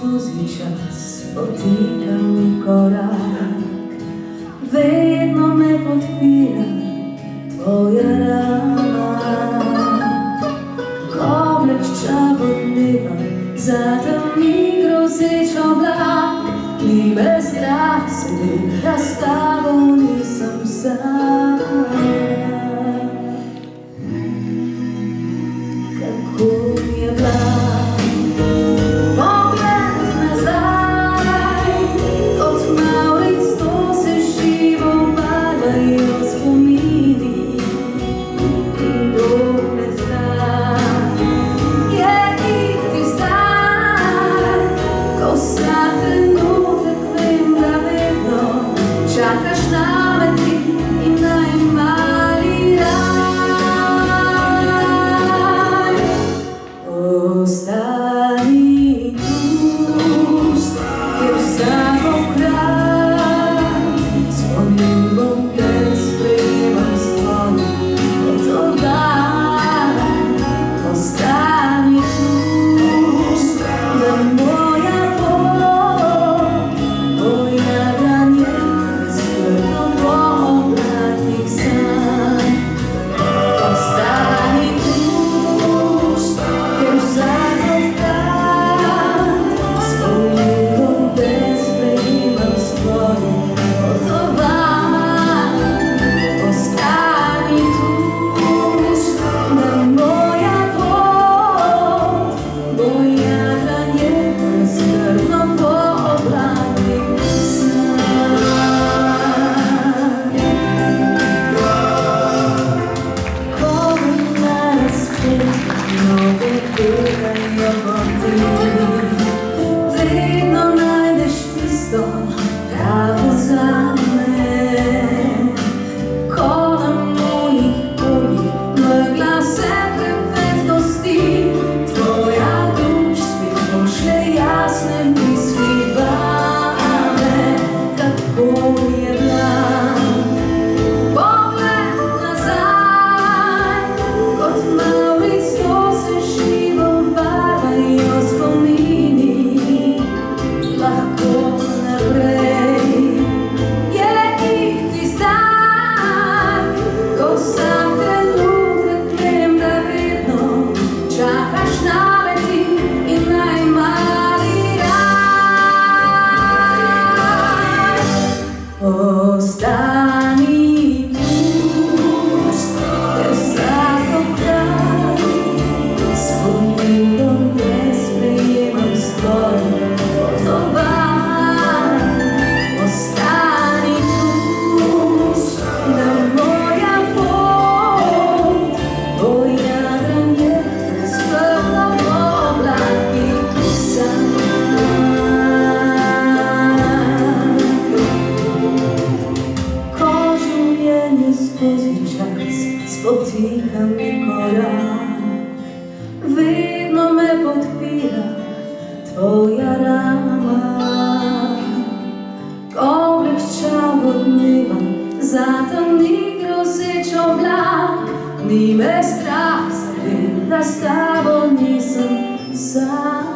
skozi čas potika mi korak, vedno me podpira tvoja rama. Ko blešča od neba zatemni grozeč oblak, ni me strah, se vem, da s tabo nisem sam. Kako mi je blag pogled nazaj, kot mavric to se živo barvajo spomini. In Bog ne zna, je iti zdaj, ko vsak trenutek vem, da vedno čakaš name ti in naj mali raj. Ostani tu, kjer vsakokrat spomnim bom te, sprejemam s tvojim odobranjem. Ostani tu, da moja pot, moj jadranje skrbno po oblatnih sanj. Ostani tu, kjer vsakokrat spomnim bom te, sprejemam s tvojim odobranjem. Ostani tu, da moja pot, moj jadranje skrbno po oblatnih sanj. Ko na razpletu noge begajo poti, vedno najdeš tisto pravo zame. Ko na mojih poljih megla se prepet gosti, tvoja luč spet pošlje jasne misli vame. Kako mi je blag pogled nazaj, kot mavric to se živo barvajo spomini. Lahko naprej je iti zdaj, ko vsak trenutek vem, da vedno čakaš name ti in naj mali raj. Ostani tu, ker vsakokrat spomnim bom te, sprejemam s tvojim odobranjem. Ostani tu, da moja pot, moj jadranje skrbno po oblakih sanj. Ko življenje skozi čas spotika mi korak, vedno me podpira tvoja rama. Ko blešča od neba zatemni grozeč oblak, ni me strah, se vem, da s tabo nisem sam.